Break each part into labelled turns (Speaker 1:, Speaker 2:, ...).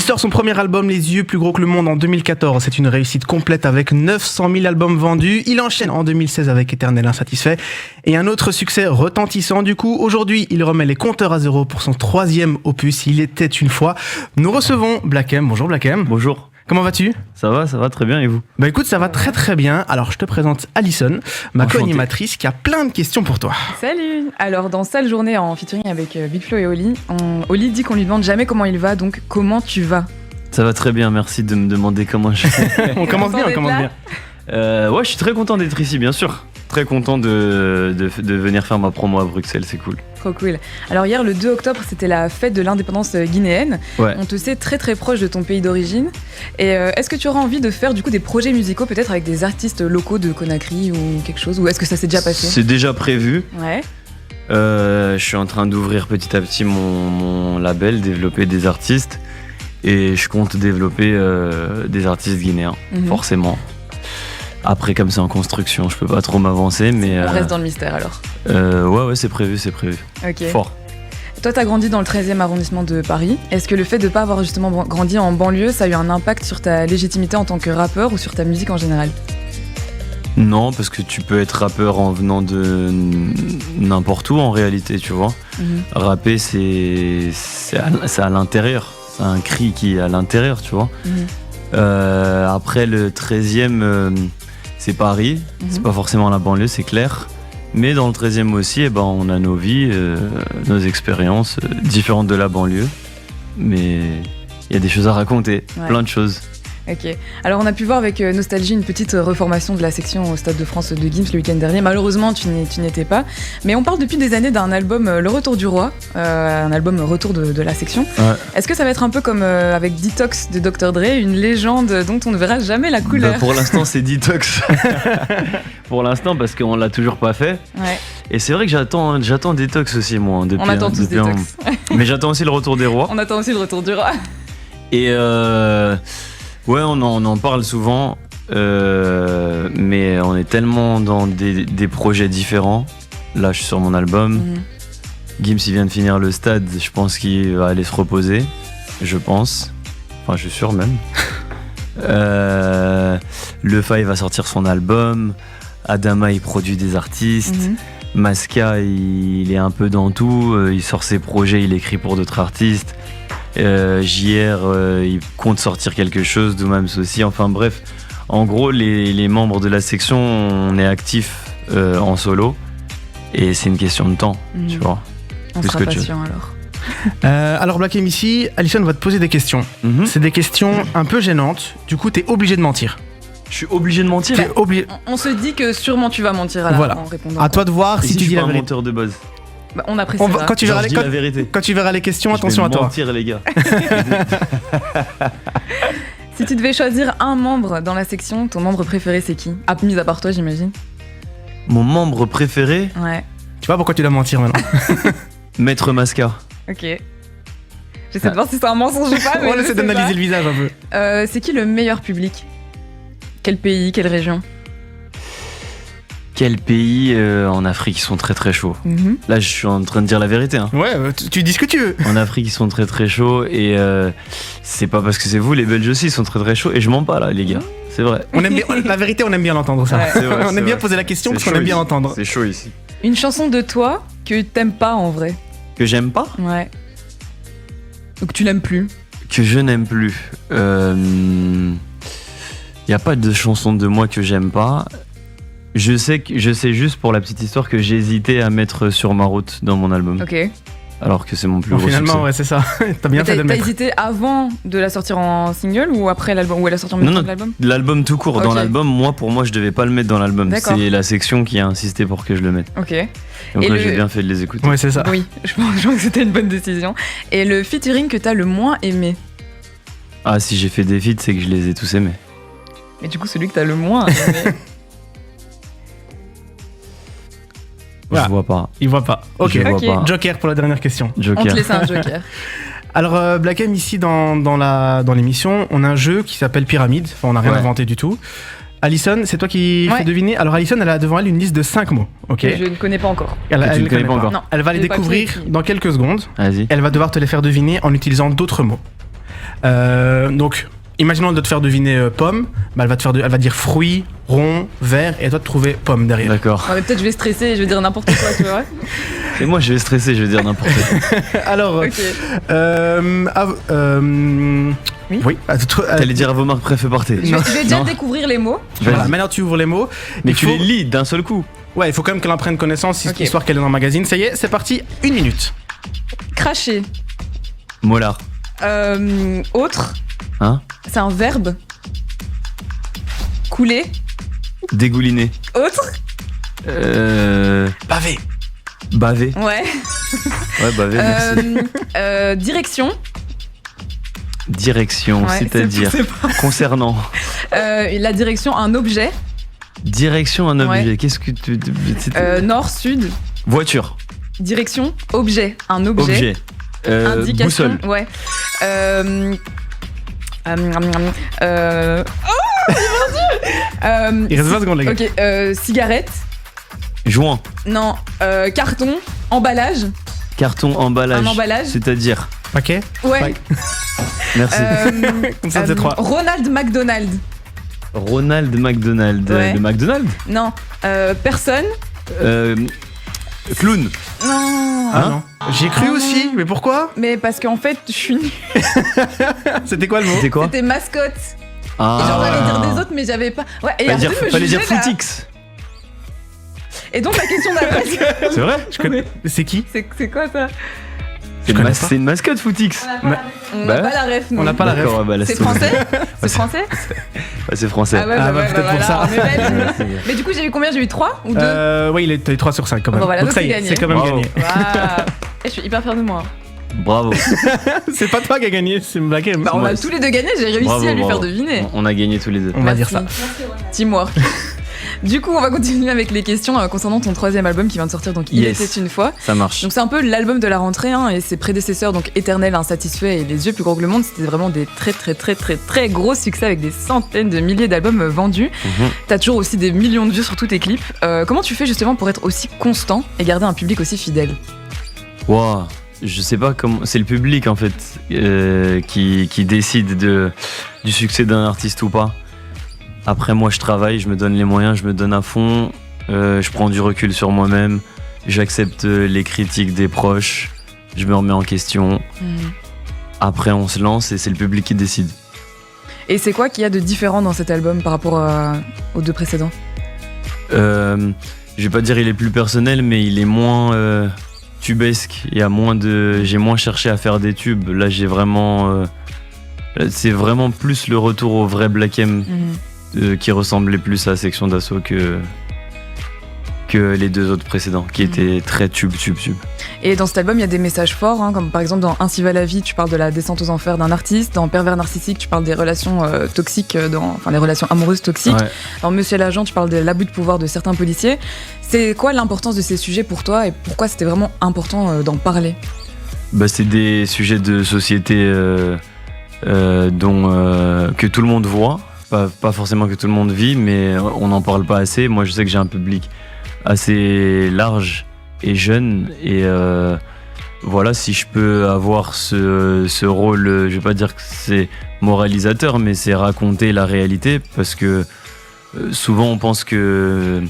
Speaker 1: sort son premier album Les yeux plus gros que le monde en 2014. C'est une réussite complète avec 900 000 albums vendus. Il enchaîne en 2016 avec Éternel Insatisfait. Et un autre succès retentissant du coup. Aujourd'hui, il remet les compteurs à zéro pour son 3e opus. Il était une fois. Nous recevons Black M. Bonjour Black M.
Speaker 2: Bonjour.
Speaker 1: Comment vas-tu ?
Speaker 2: Ça va très bien et vous ?
Speaker 1: Bah écoute, ça va très très bien. Alors je te présente Alison, ma
Speaker 2: Enchanté.
Speaker 1: co-animatrice qui a plein de questions pour toi.
Speaker 3: Salut. Alors dans Sale Journée en featuring avec Big Flo et Oli, Oli dit qu'on lui demande jamais comment il va, donc comment tu vas ?
Speaker 2: Ça va très bien, merci de me demander comment je vais.
Speaker 1: On commence bien, on commence bien.
Speaker 2: Ouais, je suis très content d'être ici, bien sûr. Très content de venir faire ma promo à Bruxelles, c'est cool.
Speaker 3: Trop cool. Alors hier, le 2 octobre, c'était la fête de l'indépendance guinéenne.
Speaker 2: Ouais.
Speaker 3: On te sait très très proche de ton pays d'origine. Et est-ce que tu auras envie de faire du coup des projets musicaux peut-être avec des artistes locaux de Conakry ou quelque chose ? Ou est-ce que ça s'est déjà passé ?
Speaker 2: C'est déjà prévu.
Speaker 3: Ouais.
Speaker 2: Je suis en train d'ouvrir petit à petit mon label, développer des artistes. Et je compte développer des artistes guinéens, forcément. Après, comme c'est en construction, je peux pas trop m'avancer, mais...
Speaker 3: On reste dans le mystère alors.
Speaker 2: Ouais, c'est prévu.
Speaker 3: Ok.
Speaker 2: Fort.
Speaker 3: Toi, t'as grandi dans le 13e arrondissement de Paris. Est-ce que le fait de pas avoir justement grandi en banlieue, ça a eu un impact sur ta légitimité en tant que rappeur ou sur ta musique en général ?
Speaker 2: Non, parce que tu peux être rappeur en venant de n'importe où en réalité, tu vois. Rapper, c'est à l'intérieur. C'est un cri qui est à l'intérieur, tu vois. Après, le 13e, c'est Paris. C'est pas forcément la banlieue, c'est clair. Mais dans le 13e aussi, eh ben, on a nos vies, nos expériences différentes de la banlieue. Mais il y a des choses à raconter, plein de choses.
Speaker 3: Ok. Alors on a pu voir avec nostalgie une petite reformation de la section au Stade de France de Gims le week-end dernier. Malheureusement, tu n'y étais pas. Mais on parle depuis des années d'un album Le Retour du Roi, un album retour de la section.
Speaker 2: Ouais.
Speaker 3: Est-ce que ça va être un peu comme avec Detox de Dr. Dre, une légende dont on ne verra jamais la couleur ?
Speaker 2: Pour l'instant, c'est Detox. Pour l'instant, parce qu'on l'a toujours pas fait.
Speaker 3: Ouais.
Speaker 2: Et c'est vrai que j'attends Detox aussi, moi. Depuis,
Speaker 3: On attend tous Detox.
Speaker 2: Mais j'attends aussi Le Retour des Rois.
Speaker 3: On attend aussi Le Retour du Roi.
Speaker 2: Et ouais, on en parle souvent, mais on est tellement dans des projets différents. Là, je suis sur mon album. Gims, il vient de finir le stade. Je pense qu'il va aller se reposer. Je pense. Enfin, je suis sûr même. Lefa, il va sortir son album. Adama, il produit des artistes. Maska, il est un peu dans tout. Il sort ses projets, il écrit pour d'autres artistes. JR, il compte sortir quelque chose, Doumams aussi. Enfin bref, en gros, les membres de la section, on est actifs en solo. Et c'est une question de temps, tu vois.
Speaker 3: On
Speaker 2: plus
Speaker 3: sera
Speaker 2: que
Speaker 3: patient alors.
Speaker 1: Alors Black M ici, Alison va te poser des questions. C'est des questions un peu gênantes. Du coup, t'es obligé de mentir.
Speaker 2: Je suis obligé de mentir.
Speaker 1: T'es obligé.
Speaker 3: On se dit que sûrement tu vas mentir à la fin en répondant.
Speaker 1: À toi de voir
Speaker 2: Et
Speaker 1: si tu
Speaker 2: je
Speaker 1: dis
Speaker 2: suis
Speaker 1: la
Speaker 2: pas un
Speaker 1: vérité.
Speaker 2: menteur de base.
Speaker 3: Bah, on appréciera.
Speaker 1: Quand tu
Speaker 2: Genre,
Speaker 1: verras
Speaker 2: je dis la vérité.
Speaker 1: quand tu verras les questions, attention à
Speaker 2: Je vais
Speaker 1: toi.
Speaker 2: mentir, les gars.
Speaker 3: Si tu devais choisir un membre dans la section, ton membre préféré c'est qui ? Mis à part toi, j'imagine.
Speaker 2: Mon membre préféré,
Speaker 3: Ouais.
Speaker 1: Tu vois pourquoi tu dois mentir maintenant.
Speaker 2: Maître Masca.
Speaker 3: Ok. J'essaie de voir si c'est un mensonge ou pas. Mais
Speaker 1: On
Speaker 3: je
Speaker 1: essaie
Speaker 3: sais
Speaker 1: d'analyser
Speaker 3: pas.
Speaker 1: le visage un peu.
Speaker 3: C'est qui le meilleur public ? Quel pays ? Quelle région ?
Speaker 2: Quel pays en Afrique ils sont très très chauds. Là, je suis en train de dire la vérité. Hein.
Speaker 1: Ouais, tu dis ce que tu veux.
Speaker 2: En Afrique, ils sont très très chauds et c'est pas parce que c'est vous, les Belges aussi, ils sont très très chauds et je mens pas là, les gars. C'est vrai.
Speaker 1: On aime bien, la vérité, on aime bien l'entendre ça.
Speaker 3: Ouais.
Speaker 2: C'est vrai,
Speaker 1: On
Speaker 2: c'est
Speaker 1: aime bien
Speaker 2: vrai.
Speaker 1: poser la question
Speaker 2: C'est
Speaker 1: parce qu'on
Speaker 2: chaud
Speaker 1: aime bien
Speaker 2: ici.
Speaker 1: l'entendre.
Speaker 2: C'est chaud ici.
Speaker 3: Une chanson de toi que t'aimes pas en vrai ?
Speaker 2: Que j'aime pas,
Speaker 3: Ouais. Donc tu l'aimes plus ?
Speaker 2: que je n'aime plus. Y a pas de chanson de moi que j'aime pas. Je sais juste pour la petite histoire que j'ai hésité à mettre Sur ma route dans mon album.
Speaker 3: Ok.
Speaker 2: Alors que c'est mon plus
Speaker 1: Bon,
Speaker 2: gros
Speaker 1: finalement,
Speaker 2: succès.
Speaker 1: ouais, c'est ça. T'as bien fait de le
Speaker 3: T'as
Speaker 1: mettre.
Speaker 3: hésité avant de la sortir en single ou après l'album ? Ou elle a sorti en même
Speaker 2: Non,
Speaker 3: temps
Speaker 2: non.
Speaker 3: que l'album ?
Speaker 2: L'album tout court. Dans
Speaker 3: Ok.
Speaker 2: l'album, pour moi, je devais pas le mettre dans l'album.
Speaker 3: D'accord.
Speaker 2: C'est la section qui a insisté pour que je le mette.
Speaker 3: Ok.
Speaker 2: Donc
Speaker 3: Et
Speaker 2: là,
Speaker 3: le-
Speaker 2: j'ai bien fait de les écouter.
Speaker 1: Ouais, c'est ça.
Speaker 3: Oui, je pense que c'était une bonne décision. Et le featuring que t'as le moins aimé ?
Speaker 2: Ah, si j'ai fait des feats, c'est que je les ai tous aimés.
Speaker 3: Mais du coup, celui que t'as le moins aimé.
Speaker 1: Voilà.
Speaker 2: Je vois pas.
Speaker 1: Il voit pas. Ok.
Speaker 2: Je vois
Speaker 3: Ok.
Speaker 2: pas.
Speaker 1: Joker pour la dernière question.
Speaker 3: On te
Speaker 2: Joker.
Speaker 3: laisse un joker.
Speaker 1: Alors, Black M, ici dans l'émission, on a un jeu qui s'appelle Pyramide. Enfin, on n'a rien
Speaker 2: Ouais.
Speaker 1: inventé du tout. Alison, c'est toi qui
Speaker 3: Ouais.
Speaker 1: fais deviner. Alors, Alison, elle a devant elle une liste de 5 mots. Ok.
Speaker 3: Je ne connais pas encore.
Speaker 1: Elle,
Speaker 2: Que tu
Speaker 1: elle
Speaker 2: ne
Speaker 1: ne
Speaker 2: connais
Speaker 1: connaît
Speaker 2: pas encore.
Speaker 3: Non.
Speaker 1: Elle va les
Speaker 3: J'ai pas
Speaker 1: découvrir
Speaker 3: écrit.
Speaker 1: dans quelques secondes.
Speaker 2: Vas-y.
Speaker 1: Elle va devoir te les faire deviner en utilisant d'autres mots. Donc, imaginons de te faire deviner pomme, bah elle va dire fruit, rond, vert, et toi de trouver pomme derrière.
Speaker 2: D'accord.
Speaker 3: Ouais, mais peut-être je vais stresser et je vais dire n'importe quoi, tu vois.
Speaker 2: Et moi, je vais stresser, je vais dire n'importe quoi.
Speaker 1: Alors,
Speaker 3: Ok.
Speaker 1: oui.
Speaker 3: Oui.
Speaker 2: T'allais dire à vos marques préférées partez.
Speaker 3: Je vais déjà
Speaker 2: Non.
Speaker 3: découvrir les mots.
Speaker 1: Voilà, maintenant tu ouvres les mots.
Speaker 2: Mais
Speaker 1: Il
Speaker 2: tu
Speaker 1: faut-
Speaker 2: les lis d'un seul coup.
Speaker 1: Ouais, il faut quand même qu'elle en prenne connaissance,
Speaker 3: Ok.
Speaker 1: histoire qu'elle est dans le magazine. Ça y est, c'est parti, 1 minute.
Speaker 3: Cracher.
Speaker 2: Mollard.
Speaker 3: Autre.
Speaker 2: Hein?
Speaker 3: C'est un verbe. Couler.
Speaker 2: Dégouliner.
Speaker 3: Autre.
Speaker 1: Bavé.
Speaker 2: Baver.
Speaker 3: Ouais.
Speaker 2: Ouais, baver, merci.
Speaker 3: Direction.
Speaker 2: Direction,
Speaker 3: Ouais,
Speaker 2: c'est-à-dire
Speaker 3: c'est pas-
Speaker 2: concernant.
Speaker 3: La direction, un objet.
Speaker 2: Direction, un objet.
Speaker 3: Ouais.
Speaker 2: Qu'est-ce que tu. c'était-
Speaker 3: Nord, sud.
Speaker 2: Voiture.
Speaker 3: Direction, objet. Un objet.
Speaker 2: Objet.
Speaker 3: Indication.
Speaker 2: Boussole.
Speaker 3: Ouais. Oh, j'ai perdu.
Speaker 1: Il reste 20 secondes, les gars.
Speaker 3: Ok, cigarette.
Speaker 2: Joint.
Speaker 3: Non, carton. Emballage.
Speaker 2: Carton, emballage.
Speaker 3: Un emballage.
Speaker 2: C'est-à-dire.
Speaker 1: Paquet.
Speaker 3: Ouais.
Speaker 2: Merci.
Speaker 1: Comme ça, c'est 3.
Speaker 3: Ronald McDonald.
Speaker 2: Ronald McDonald.
Speaker 3: Ouais.
Speaker 2: Le McDonald.
Speaker 3: Non, personne.
Speaker 2: Clown.
Speaker 3: Non.
Speaker 1: Ah
Speaker 2: Hein
Speaker 1: non. J'y ai cru
Speaker 3: Ah
Speaker 1: aussi,
Speaker 3: non.
Speaker 1: mais pourquoi?
Speaker 3: Mais parce qu'en fait, je suis nulle.
Speaker 1: C'était quoi le mot?
Speaker 2: C'était quoi?
Speaker 3: C'était mascotte.
Speaker 2: Ah.
Speaker 3: Et j'en allais dire des autres, mais j'avais pas. Ouais, et
Speaker 2: Fallait dire,
Speaker 3: arrêtez de me
Speaker 2: fallait dire
Speaker 3: juger, là.
Speaker 2: Footix.
Speaker 3: Et donc la question d'après,
Speaker 2: C'est vrai?
Speaker 1: Je connais. C'est qui?
Speaker 3: c'est quoi ça?
Speaker 1: connais pas.
Speaker 2: C'est une mascotte Footix.
Speaker 3: On
Speaker 2: Bah
Speaker 3: n'a pas la ref, non.
Speaker 1: On n'a pas la ref.
Speaker 2: D'accord, bah, laisse
Speaker 3: C'est
Speaker 2: tomber.
Speaker 3: français? C'est français?
Speaker 2: Ouais, c'est français.
Speaker 3: Ah ouais,
Speaker 1: Ah
Speaker 3: bah,
Speaker 1: bah,
Speaker 3: ouais,
Speaker 1: peut-être
Speaker 3: bah,
Speaker 1: pour
Speaker 3: voilà,
Speaker 1: ça.
Speaker 3: on est belge. Mais du coup, j'ai eu combien? J'ai eu 3 ou 2?
Speaker 1: Oui, il est 3 sur 5 quand même.
Speaker 3: Bon, voilà,
Speaker 1: donc
Speaker 3: donc
Speaker 1: ça y
Speaker 3: c'est
Speaker 1: est,
Speaker 3: gagné.
Speaker 1: c'est quand même
Speaker 2: Bravo.
Speaker 1: gagné.
Speaker 3: Waouh. Et je suis hyper fière de moi.
Speaker 2: Bravo.
Speaker 1: C'est pas toi qui a gagné, c'est Black M.
Speaker 3: Bah, on
Speaker 2: Ouais.
Speaker 3: a tous les deux gagné, j'ai réussi
Speaker 2: Bravo,
Speaker 3: à lui
Speaker 2: bravo.
Speaker 3: faire deviner.
Speaker 2: On a gagné tous les deux.
Speaker 1: On va dire
Speaker 3: Merci.
Speaker 1: ça.
Speaker 3: Teamwork. Du coup, on va continuer avec les questions concernant ton 3e album qui vient de sortir, donc Il
Speaker 2: Yes.
Speaker 3: était une fois.
Speaker 2: Ça marche.
Speaker 3: Donc c'est un peu l'album de la rentrée, hein, et ses prédécesseurs, donc Éternel, Insatisfait et Les Yeux plus gros que le monde, c'était vraiment des très gros succès avec des centaines de milliers d'albums vendus.
Speaker 2: Mhm.
Speaker 3: T'as toujours aussi des millions de vues sur tous tes clips. Comment tu fais justement pour être aussi constant et garder un public aussi fidèle?
Speaker 2: Wow. Je sais pas comment. C'est le public en fait qui décide du succès d'un artiste ou pas. Après, moi, je travaille, je me donne les moyens, je me donne à fond. Je prends du recul sur moi-même. J'accepte les critiques des proches. Je me remets en question. Après, on se lance et c'est le public qui décide.
Speaker 3: Et c'est quoi qu'il y a de différent dans cet album par rapport aux 2 précédents?
Speaker 2: Je vais pas dire il est plus personnel, mais il est moins tubesque. J'ai moins cherché à faire des tubes. Là, j'ai vraiment. C'est vraiment plus le retour au vrai Black M qui ressemblait plus à Section d'Assaut que les 2 autres précédents, qui étaient très tube.
Speaker 3: Et dans cet album, il y a des messages forts, hein, comme par exemple dans Ainsi va la vie, tu parles de la descente aux enfers d'un artiste. Dans Pervers narcissique, tu parles des relations toxiques, les relations amoureuses toxiques.
Speaker 2: Ouais.
Speaker 3: Dans Monsieur l'agent, tu parles de l'abus de pouvoir de certains policiers. C'est quoi l'importance de ces sujets pour toi et pourquoi c'était vraiment important d'en parler?
Speaker 2: Bah, c'est des sujets de société que tout le monde voit. Pas forcément que tout le monde vit, mais on n'en parle pas assez. Moi, je sais que j'ai un public assez large et jeune. Et voilà, si je peux avoir ce rôle, je vais pas dire que c'est moralisateur, mais c'est raconter la réalité. Parce que souvent, on pense que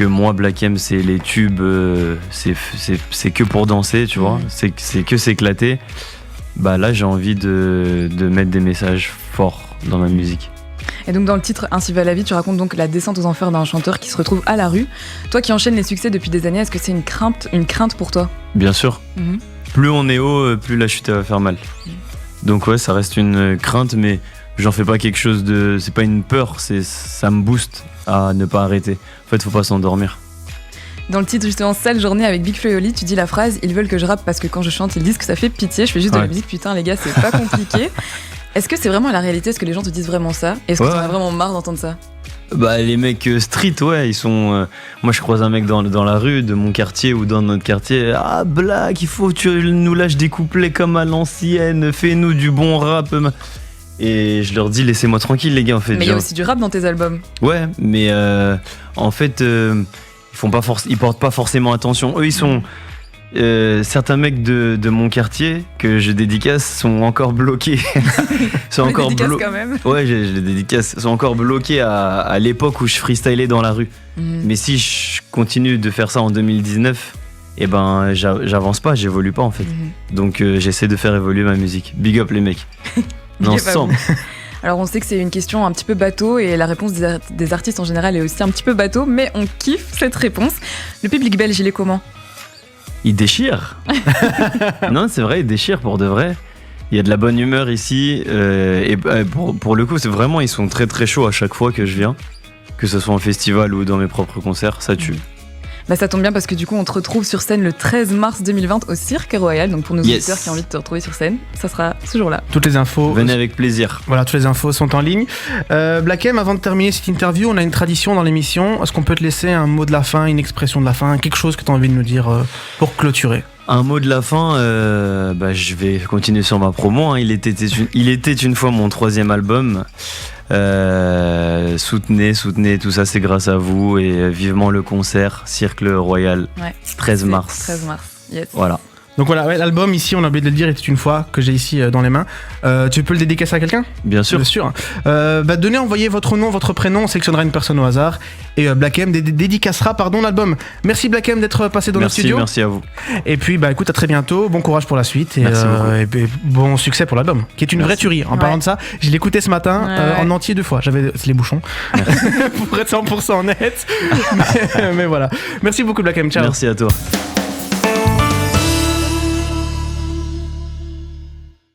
Speaker 2: moi, Black M, c'est les tubes, c'est que pour danser, tu vois. C'est que s'éclater. Bah là, j'ai envie de mettre des messages forts dans ma musique.
Speaker 3: Et donc dans le titre Ainsi va la vie, tu racontes donc la descente aux enfers d'un chanteur qui se retrouve à la rue. Toi qui enchaînes les succès depuis des années, est-ce que c'est une crainte pour toi?
Speaker 2: Bien sûr.
Speaker 3: Mhm.
Speaker 2: Plus on est haut, plus la chute elle va faire mal. Donc ouais, ça reste une crainte, mais j'en fais pas quelque chose de... C'est pas une peur, ça me booste à ne pas arrêter. En fait, faut pas s'endormir.
Speaker 3: Dans le titre justement Sale journée avec Big Flo et Oli, tu dis la phrase « Ils veulent que je rappe parce que quand je chante, ils disent que ça fait pitié, je fais juste de la
Speaker 2: Ouais.
Speaker 3: musique, putain les gars, c'est pas compliqué ». Est-ce que c'est vraiment la réalité? Est-ce que les gens te disent vraiment ça? Est-ce que
Speaker 2: Ouais.
Speaker 3: t'en as vraiment marre d'entendre ça?
Speaker 2: Bah les mecs street, ouais, ils sont... moi je croise un mec dans la rue de mon quartier ou dans notre quartier. Ah Black, il faut que tu nous lâches des couplets comme à l'ancienne, fais-nous du bon rap. Et je leur dis laissez-moi tranquille les gars en fait.
Speaker 3: Mais il y a
Speaker 2: genre.
Speaker 3: aussi du rap dans tes albums.
Speaker 2: Ouais, mais en fait, ils portent pas forcément attention. Eux, certains mecs de mon quartier que je dédicace sont encore bloqués. Sont
Speaker 3: On
Speaker 2: encore
Speaker 3: les dédicace quand même.
Speaker 2: Ouais, je les dédicace. Sont encore bloqués à l'époque où je freestylais dans la rue. Mais si je continue de faire ça en 2019, eh ben j'avance pas, j'évolue pas en fait. Donc j'essaie de faire évoluer ma musique. Big up les mecs.
Speaker 3: Big up à
Speaker 2: Ensemble.
Speaker 3: Alors on sait que c'est une question un petit peu bateau et la réponse des artistes en général est aussi un petit peu bateau, mais on kiffe cette réponse. Le public belge, il est comment?
Speaker 2: Il déchire. Non, c'est vrai, il déchire pour de vrai. Il y a de la bonne humeur ici. Pour le coup, c'est vraiment, ils sont très très chauds à chaque fois que je viens. Que ce soit en festival ou dans mes propres concerts, ça tue.
Speaker 3: Bah ça tombe bien parce que du coup on te retrouve sur scène le 13 mars 2020 au Cirque Royal. Donc pour nos auditeurs qui ont envie de te retrouver sur scène, ça sera ce jour-là.
Speaker 1: Toutes les infos.
Speaker 2: Venez avec plaisir.
Speaker 1: Voilà, toutes les infos sont en ligne. Black M, avant de terminer cette interview, on a une tradition dans l'émission. Est-ce qu'on peut te laisser un mot de la fin, une expression de la fin, quelque chose que tu as envie de nous dire pour clôturer?
Speaker 2: Un mot de la fin, je vais continuer sur ma promo. Il était une fois mon 3e album. Soutenez, tout ça c'est grâce à vous et vivement le concert, Cirque Royal, 13 mars.
Speaker 3: 13 mars, yes.
Speaker 2: Voilà.
Speaker 1: Donc voilà, ouais, l'album ici, on a oublié de le dire, était une fois que j'ai ici dans les mains. Tu peux le dédicacer à quelqu'un?
Speaker 2: Bien sûr.
Speaker 1: Bien sûr. Envoyez votre nom, votre prénom, on sélectionnera une personne au hasard. Et Black M dédicacera l'album. Merci Black M d'être passé dans le studio.
Speaker 2: Merci à vous.
Speaker 1: Et puis écoute, à très bientôt, bon courage pour la suite et bon succès pour l'album, qui est une vraie tuerie. En parlant de ça, je l'ai écouté ce matin en entier 2 fois. J'avais les bouchons pour être 100% honnête. mais voilà. Merci beaucoup Black M, ciao.
Speaker 2: Merci à toi.